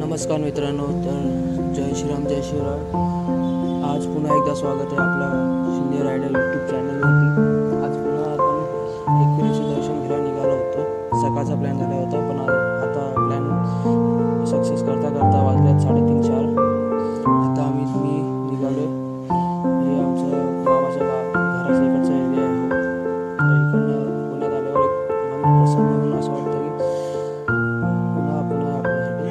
नमस्कार मित्रांनो, तर जय श्रीराम जय शिवराय। आज पुन्हा एकदा स्वागत आहे आपल्या शून्य रायडर यूट्यूब चॅनलवरती। आज पुन्हा आपण एकविरेचे दर्शन घ्यायला निघालो होतो। सकाळचा प्लॅन झाला होता, पण आता प्लॅन सक्सेस करता करता वाजल्यात 3:30-4। आता मी निघालो। हे आमचं मामाच्या घराच्या इकडचा एरिया आहे। तर इकडनं पुण्यात आल्यावर एक मन प्रसन्न होऊन असं वाटतं की पुन्हा आपल्यासाठी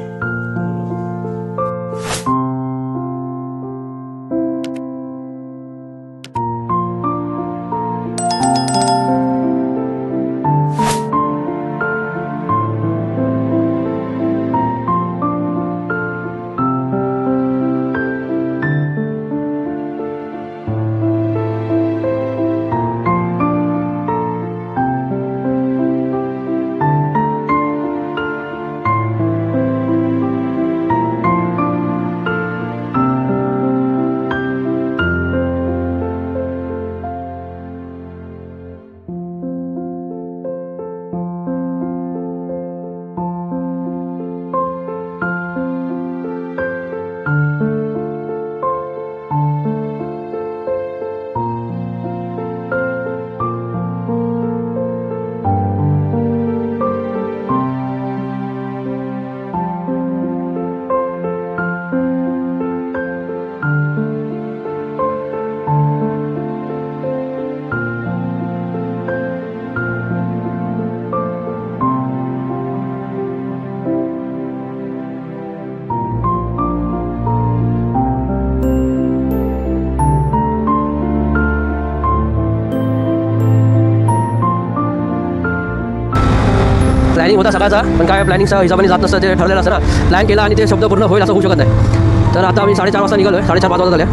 प्लॅनिंग होता सकाळचा, पण काय प्लॅनिंगच्या हिशोबाने जात नसतं, ते ठरलेलं असतं ना। प्लॅन केला आणि ते शब्द पूर्ण होईल असं होऊ शकत नाही। तर आता आम्ही 4:30 वाजता निघालो आहे, 4:30-5 वाजता झाले।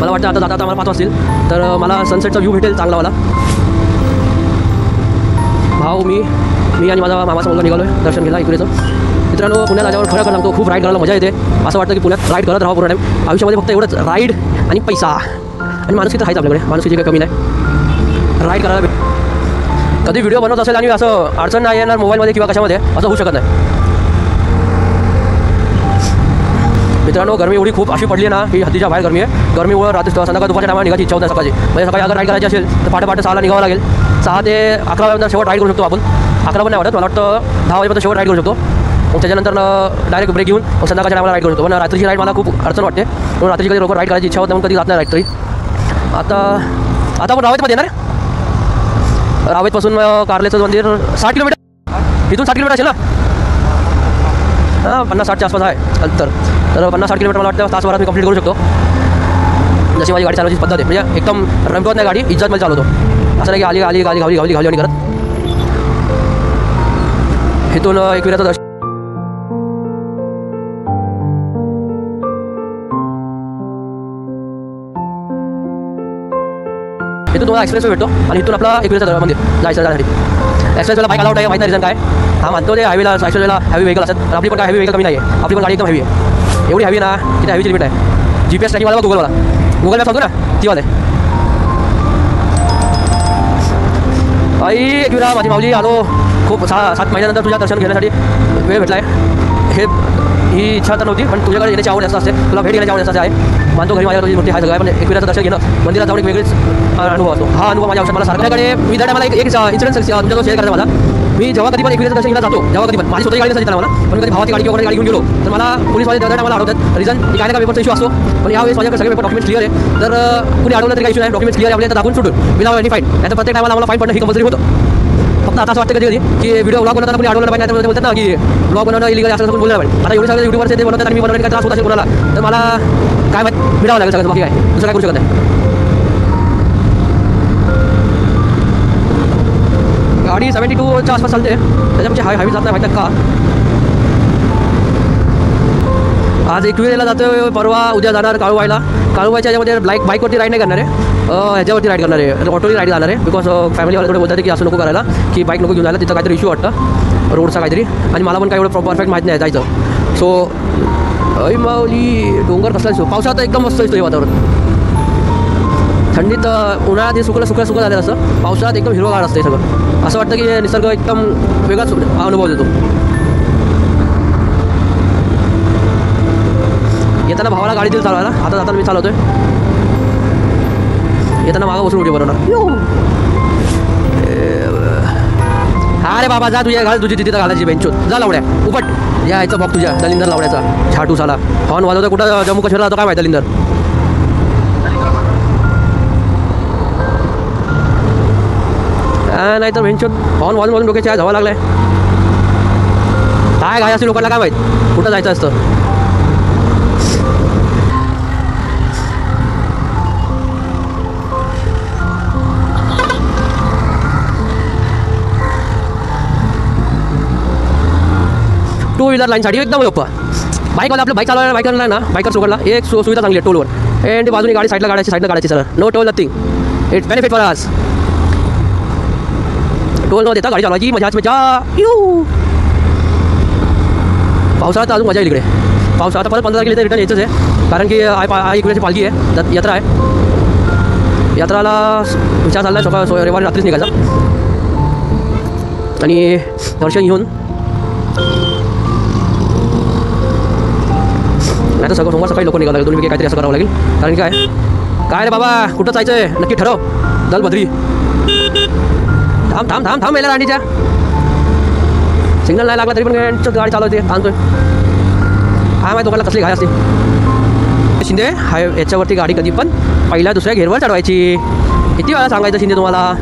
मला वाटतं आता जाता मला 5 वाजतील, तर मला सनसेटचा व्ह्यू भेटेल चांगला वाला। भाऊ मी आणि माझा मामाचा मुलगा निघालो आहे दर्शन घ्यायला एकविरेचं। मित्रांनो, पुण्यात आल्यावर खरं कर लागतो, खूप राईड करायला मजा येते। असं वाटतं की पुण्यात राईड करत राहा पूर्ण टाईम। आयुष्यामध्ये फक्त एवढंच, राईड आणि पैसा आणि माणुसकी तर आहेच आपल्याकडे, माणुसकीची काही कमी नाही। राईड करायला कधी व्हिडिओ बनवत असेल आणि असं अडचण नाही येणार मोबाईलमध्ये किंवा कशामध्ये, असं होऊ शकत नाही। मित्रांनो, गरमी एवढी खूप अशी पडली ना की हद्दीच्या बाहेर गरमी आहे। गरमीमुळे रात्री संध्याकाळ दुपारच्या टायमाला निघायची इच्छा होत नाही सकाळची। म्हणजे सकाळी अगर राईड करायची असेल तर पहाटे 6ला निघावं लागेल। 6 ते 11 वाजेपर्यंत शेवट राईड करू शकतो आपण। 11 पण नाही वाटत, मला वाटतं 10 वाजेपर्यंत शेवट राईड करू शकतो। मग त्याच्यानंतर डायरेक्ट ब्रेक घेऊन मग संध्याकाळच्या टायमाला राईड करू शकतो। पण रात्रीची राईड मला खूप अडचण वाटते, म्हणून रात्रीची कधी लवकर राईड करायची इच्छा होत नाही, म्हणून कधी जात नाही राईड तरी। आता आपण रावेतमध्ये येणार आहे। रावेतपासून कार्लेचं मंदिर 60 किलोमीटर, इथून 60 किलोमीटर असेल ना। हां, 50-60च्या आसपास आहे तर 50-60 किलोमीटर मला वाटतं तासभरात मी कंप्लीट करू शकतो। जशी माझी गाडी चालवायची पद्धत आहे, म्हणजे एकदम रमवत नाही गाडी, इज्जतमध्ये चालवतो। असं नाही की आली घावली आणि करत। इथून एकविरेचं दर्शन, इथून तुम्हाला एक्सप्रेस भेटतो आणि इथून आपला एकविरेचं मंदिर जायसाठी। एक्सप्रेसला बाईक अलाउड आहे, माहीत नाही रिझन काय। हा मानतो ते हायवेला एक्सप्रेसला हेवी व्हेकल असतात, आपली पण काय हेवी व्हेकल कमी नाही आहे। आपली पण गाडी एकदम हेवी आहे, एवढी हेवी ना की त्या हेवीची लिमिट आहे। GPS ट्रॅकिंगवाला गुगल मॅप सांगतो ना, ती वाले आई एकविरा माझी माऊली आलो। खूप 7 महिन्यानंतर तुझ्या दर्शन घेण्यासाठी वेळ भेटला आहे। ही इच्छा तर नव्हती, पण तुझ्याकडे येण्याची आवड जास्त असते, तुला भेट घेण्याची आवड जास्त आहे। मानतो घरी माझ्या तुझी मोठी आहे सगळं, पण एकविराचं दर्शन घेणं मंदिरात जाऊन एक वेगळीच अनुभव असतो। हा अनुभव माझ्या आयुष्यात मला सारख्याकडे मी दर मला एक इन्सिडेंट तुमच्याजवळ शेअर करायचा मला। मी जेव्हा कधी पण एकविराचं दर्शन घ्यायला जातो, जेव्हा कधी पण माझी स्वतःची गाडी नसते मला, पण कधी भावाची गाडी किंवा गाडी घेऊन गेलो तर मला पोलीसवाले दर मला अडवतात। रिझन काय ना काय पेपरचा इश्यू असतो, पण यावेळेस माझ्याकडे सगळे पेपर डॉक्युमेंट्स क्लिअर आहे। तर कुणी अडवलं तरी काही इश्यू नाही, डॉक्युमेंट्स क्लिअर आहे आपले, तर दाखवून सुटून विदाउट एनी फाईन। आता प्रत्येक टायमाला मला फाईन पडणं ही कंपल्सरी होतं। फक्त आता असं वाटतं कधी की व्हिडिओ ब्लॉग बनवताना कोणी अडवलं पाहिजे, त्यामुळे बोलतात ना की ब्लॉग बनवणं इलिगल असं बोललं पाहिजे। आता एवढे सगळे युट्यूबर्स ते बनवतात आणि मी बनवण्याचा त्रास होत असेल कोणाला, तर मला काय माहिती मिळावं लागेल सगळं, बाकी काय दुसरं काय करू शकत नाही। गाडी 72च्या आसपास चालते, त्याच्यापेक्षा हायवे जात नाही माहिती का। आज एकविरेला जातो, परवा उद्या जाणार काळूबाईला। काळूबाईच्या याच्यामध्ये बाईकवरती राईड नाही करणार आहे, ह्याच्यावरती राईड करणार आहे, ऑटोनी राईड जाणार आहे। बिकॉज फॅमिलीवाले थोडे बोलतात की असं नको करायला, की बाईक नको घेऊन जायला, तिथं काहीतरी इश्यू वाटतं रोडचा काहीतरी, आणि मला पण काय एवढं परफेक्ट माहीत नाही जायचं। सो माऊली डोंगर कसला दिसतो, पावसाळ्यात एकदम मस्त दिसतो हे वातावरण। थंडीत उन्हाळ्यात हे सुकं झालेलं असतं, पावसाळ्यात एकदम हिरवगार असते सगळं। असं वाटतं की निसर्ग एकदम वेगळाच अनुभव देतो। मला गाडी दिली चालवायला, आता जाताना मी चालवतोय, येताना मागं बसून उडी बनवणार. अरे बाबा जा, तुझ्या घाल तुझी तिथं घालायची बेंचूत, जा लावड्या उपट, यायचं बघ तुझ्या दलिंदर लावड्याचा छाटू साला. हॉर्न वाजवतो कुठं जम्मू काश्मीरला जातो काय माहिती दलिंदर. नाही तर बेंचूत हॉर्न वाजून डोक्याची आज हवा लागलाय. काय घाय असते लोकांना काय माहीत कुठं जायचं असतं. टू व्हीलर लाईनसाठी एकदम गप्पा. बाईकवाला आपलं बाईक चालवायला बाईकला ना, बाईकर लोकांना एक सुविधा चांगली आहे टोलवर. एंड बाजूने गाडी साईडला काढायची sir, no toll nothing, it's benefit for us. Toll न देता गाडी चालवायची, मजाच मजा. पावसाळ्यात तर अजून मजा येईल इकडे. पावसाळ्यात परत 15 तारखेला रिटर्न यायचंच आहे, कारण की आई कुणाची पालखी आहे, तर यात्रा आहे. यात्राला विचार चालला आहे सकाळ रविवारी रात्रीच निघायचा आणि दर्शन घेऊन, नाही तर सोमवार सकाळी लोक निघावं लागेल. दोन्ही काहीतरी असं करावं लागेल, कारण काय रे बाबा कुठं जायचं आहे नक्की ठरव. दल बद्री थांब मेल्या राणीच्या सिग्नल नाही लागला तरी पण गाडी चालवते, थांबतोय. हा माहिती दोघांना कसली घाय असते. शिंदे याच्यावरती गाडी कधी पण पहिल्या दुसऱ्या घेरवर चढवायची. किती वेळा सांगायचं शिंदे तुम्हाला.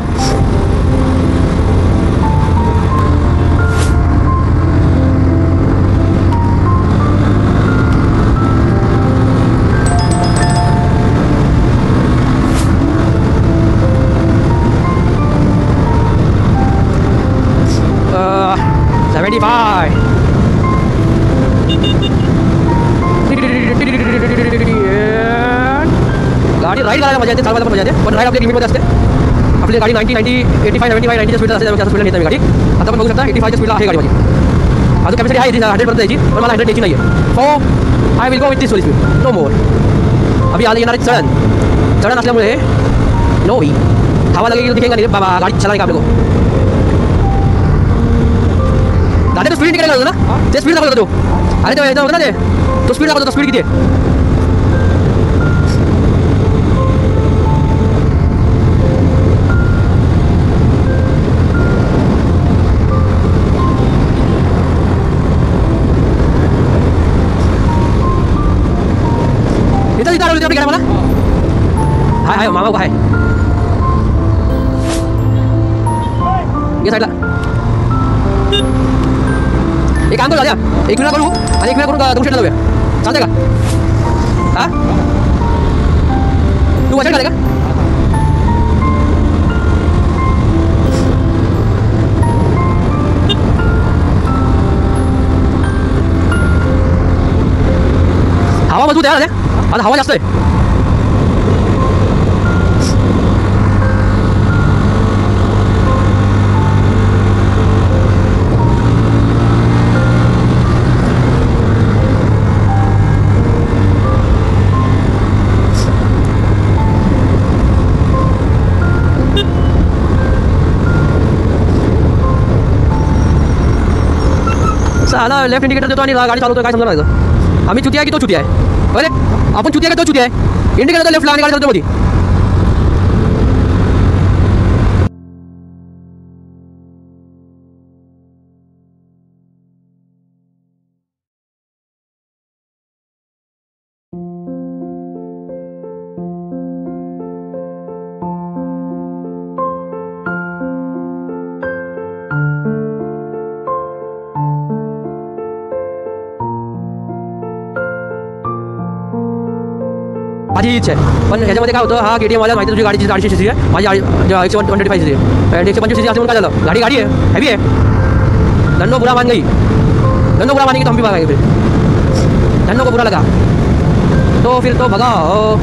गाडी राईड करायला मजा येते, चालवायला पण मजा येते, पण राईड आपली लिमिटमध्ये असते. आपली गाडी 85-90च्या स्पीडला असते, त्याच्या स्पीडला नेते मी गाडी. आता पण बघू शकता 85च्या स्पीडला आहे गाडी माझी. अजून कॅपॅसिटी आहे 100पर्यंत जायची, पण मला 100 न्यायची नाही आहे. So I will go with this speed, no more. अभी आले येणार चढण असल्यामुळे नो ही हवा लगेगी तो दिखेगा नहीं बाबा, गाड़ी चलाने का आप लोगों को. दादा तो स्पीड निकलेगा ना, ते स्पीड दाखवतो तो. अरे तो यायचा होता ना ते, तो स्पीड दाखवतो, स्पीड किती आहे. इथं इथं आलो तिथे मला हाय मामा हाय ये साईडला. एक काम करू दादा, एक वेळा करू आणि एक वेळा करून दगडूशेठला जाऊया, चालतंय का. हा तू वचन घाले का. हवा मजबूत आहे ना, आता हवा जास्त आहे. साला लेफ्ट इंडिकेटर देतो आणि गाडी चालवतो, काय समजणार नाही. आम्ही चुती आहे की तो चुती आहे. अरे आपण चुती आहे का तो चुती आहे. इंडिकेटर तर लेफ्टला आणि गाडी चालवतो मध्ये. माझी इच्छा आहे, पण ह्याच्यामध्ये काय होतं, हा KTM वाला माहिती तुझी गाडीची 400 cc आहे, माझी 125 cc आहे. 125 cc असं म्हणून काय झालं, गाडी आहे हैवी है. धन्नो बुरा मान गई, धन्नो बुरा मानेगी तो हम भी भागेंगे. फिर धन्नो को बुरा लगा तो फिर तो भगाओ.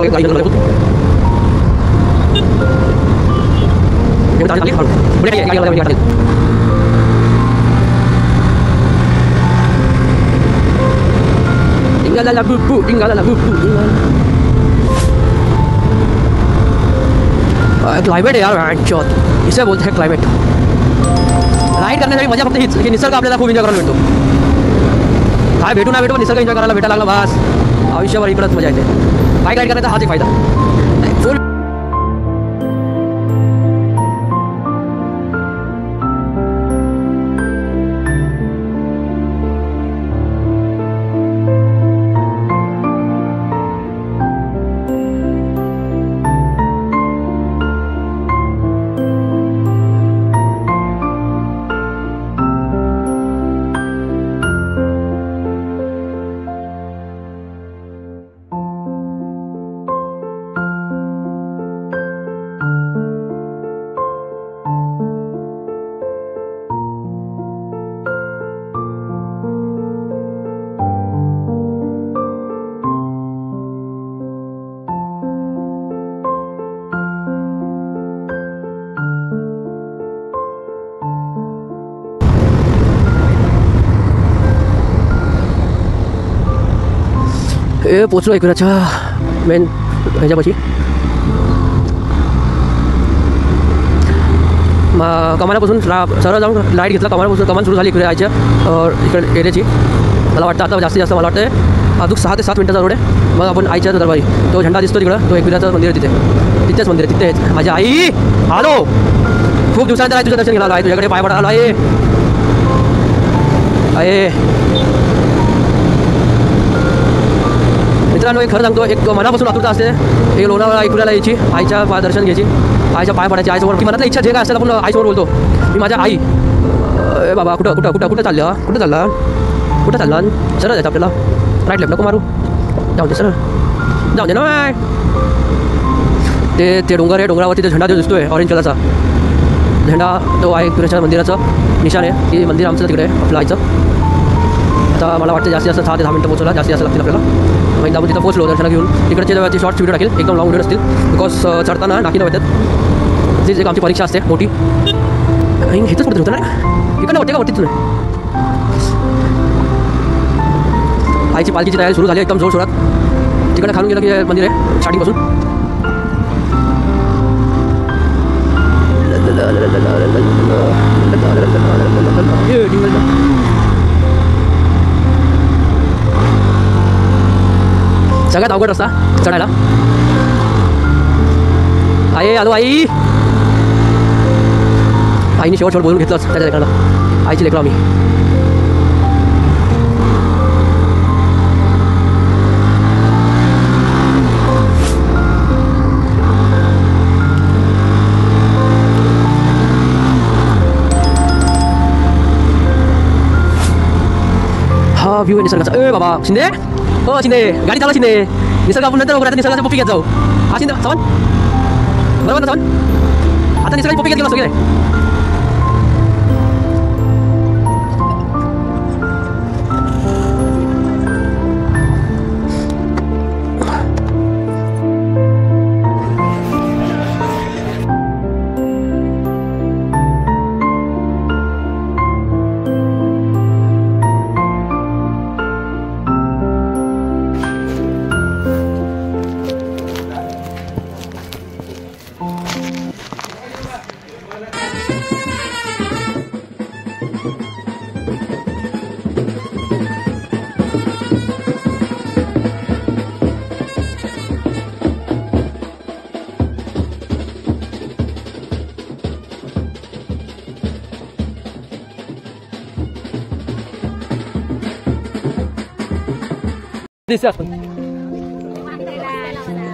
ये गाड़ी लगा ये बता दे बोले ये गाड़ी लगा tinggal la bubu क्लाइमेट है यार चौथ इसे बोलते हैं क्लाइमेट राईड करण्यासाठी मजा फक्त हीच की निसर्ग आपल्याला खूप एन्जॉय करायला भेटतो काय भेटू ना भेटू पण निसर्ग एन्जॉय करायला भेटायला लागला बस आयुष्यभर इकडंच मजा येते बाईक राईड करण्याचा हाच एक फायदा फुल ए पोचलो एकविराच्या मेन ह्याच्यापाशी कमानापासून सरळ जाऊन लाईट घेतला कमानापासून कमान सुरू झाली इकडे यायच्या इकडे एरियाची मला वाटतं आता जास्तीत जास्त मला वाटतं अजून 6 ते 7 मिनटाचा रोड आहे मग आपण आईच्या दरबारी तो झेंडा दिसतो तिकडं तो एकविराचं मंदिर आहे तिथेच मंदिर आहे तिथेच माझी आई आलो खूप दिवसानंतर आहे तुझं दर्शन घेणार आहे तुझ्याकडे पाय पडायला आलो आहे मित्रांनो एक खरं सांगतो एक मनापासून आतुरता असते एक लोणावळा एकविराला यायची आईच्या दर्शन घ्यायची आईच्या पाय पडायची आईसमोर की मनातली इच्छा जे काय असेल आपण आईसमोर बोलतो मी माझ्या आई बाबा कुठं चाललं कुठं चालला सरळ जायचं आपल्याला राईट लेफ्ट नको मारू जाऊ दे सरळ जाऊ दे ना ते डोंगर आहे डोंगरावरती ते झेंडा जो दिसतोय ऑरेंज कलरचा झेंडा तो आहे एकविराच्या मंदिराचं निशाण आहे की मंदिर आमचं तिकडे आहे आपलं आईचं आता मला वाटतं जास्तीत जास्त 6 ते 10 मिनटं पोहोचला जास्तीत जास्त लागतील आपल्याला मग आपण तिथं पोहोचलो दर्शन घेऊन तिकडचे शॉर्ट व्हिडिओ टाकेल एकदम लॉंग व्हिडिओ असतील बिकॉज चढताना नाकी नव्हत्यात जी एक आमची परीक्षा असते मोठी हेच कुठे होतं ना इकडनं वाटते का वरतीच नाही आईची पालखीची तयारी सुरू झाली एकदम जोर जोरात तिकडे खालून गेलं की मंदिर आहे स्टार्टिंगपासून सगळ्यात अवघड रस्ता चढायला आई आलो आई आईने शेवट बोलून घेतलंच त्याच्या लेकराला आईची लेकरं आम्ही हा व्ह्यू आहे निसर्गाचा ए बाबा शिंदे हो शिंदे गाडी चालवा शिंदे निसर्ग आपण नंतर बघूया निसर्गाची पप्पी घेत जाऊ हा शिंदे सामान बरोबर ना सामान आता निसर्गाची पप्पी घेत गेला सगळे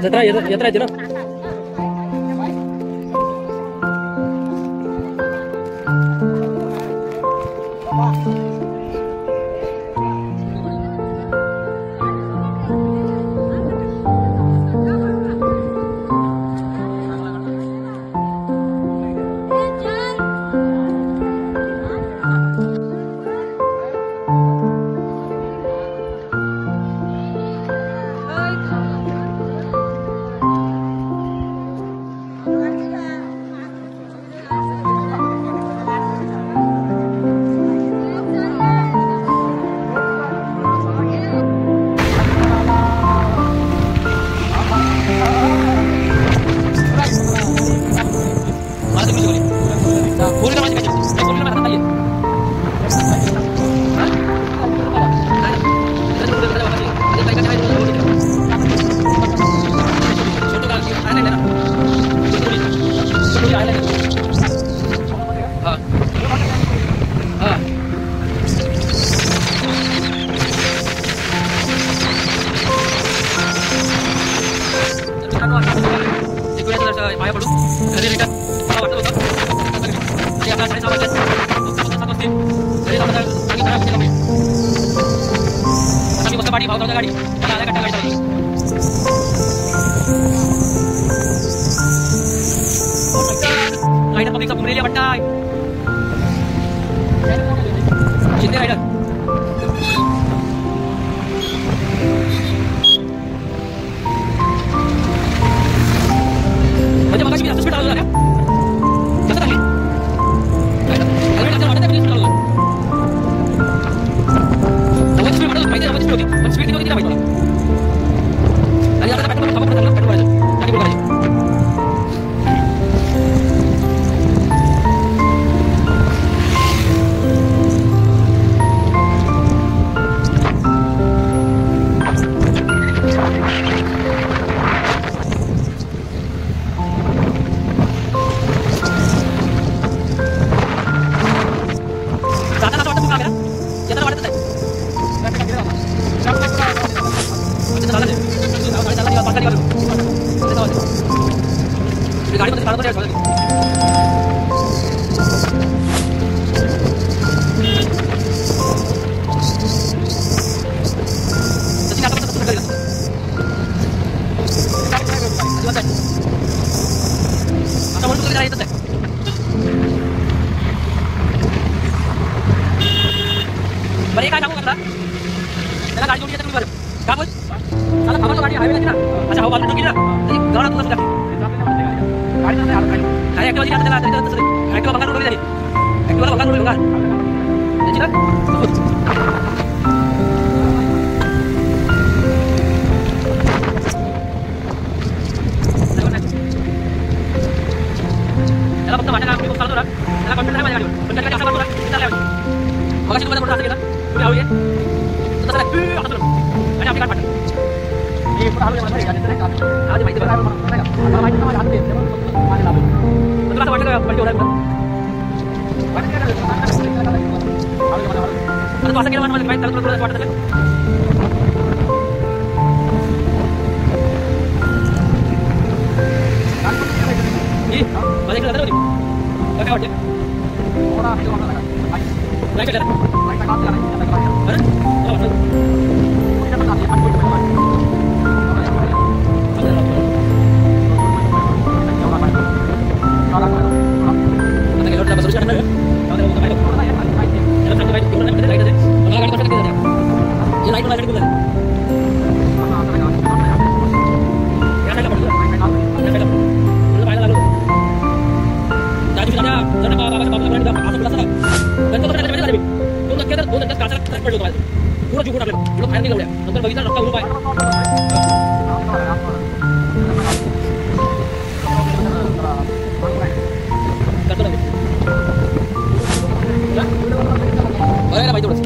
जत्रा येते ना गाडी भाव गाडी रायडर पब्लिकचा घुमलेली वाटतं शिंदे रायडर म्हणजे मगाशी मी जास्त स्पीड आलो ना जास्त चांगली वाटत आहे स्पीड आलो 90 स्पीड वाटत माहिती 90 स्पीड होती पण स्पीड किती होती माहिती मला आणि आता पेट्रोल थांबा पेट्रोल मारायचं आणि बोल करायचं बरे काय सांगू का त्याला गाडी जोडी येते तुम्ही बरं का बोल आता थांबा तो गाडी हायवे ना अच्छा हो बाजूला गेली ना गाडा तुला सुद्धा गाडी नाही आला काय ऍक्टिव्ह दिली त्याला तसं ऍक्टिव्ह बंगाल रोड झाली ऍक्टिव्ह बंगाल रोड बंगाल त्याची ना त्याला फक्त माझ्या गाडी चालतो ना त्याला कॉन्फिडन्स आहे माझ्या गाडीवर पण त्याला असं करतो ना चालला मग तुम्हाला मोठा असं केला तुम्ही हळू ये तसं नाही आता तुला आणि आपली गाडी पाठव हे पुढे हळू ये मला आधी माहिती बघा मला माहिती नाही हात देत माझे लाभ तुला असं वाटतं का पलटी होणार वाटत काय आता तू असं केलं मला माहिती तुला तुला वाटत असेल माझ्या इकडे होती काय वाटते लाईट भेटला अरे पूरा जुगुड आपल्याला एवढं बाहेर निघाल्या नंतर बघितलं रस्ता उभा आहे बघायला पाहिजे थोडंसं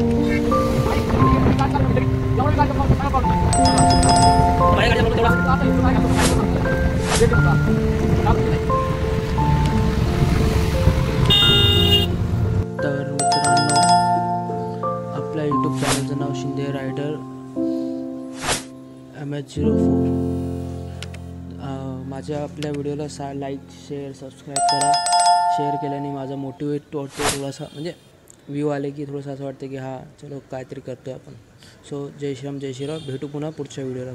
तर मित्रांनो आपल्या यूट्यूब चॅनलचं नाव शिंदे रायडर MH04 माझ्या आपल्या व्हिडिओला लाईक शेअर सबस्क्राईब करा शेअर केल्याने माझा मोटिवेट वाटतो थोडासा म्हणजे व्ह्यू आले की थोडंसं असं वाटतं की हां चलो काहीतरी करतो आहे आपण सो जय श्रीराम भेटू पुन्हा पुढच्या व्हिडिओला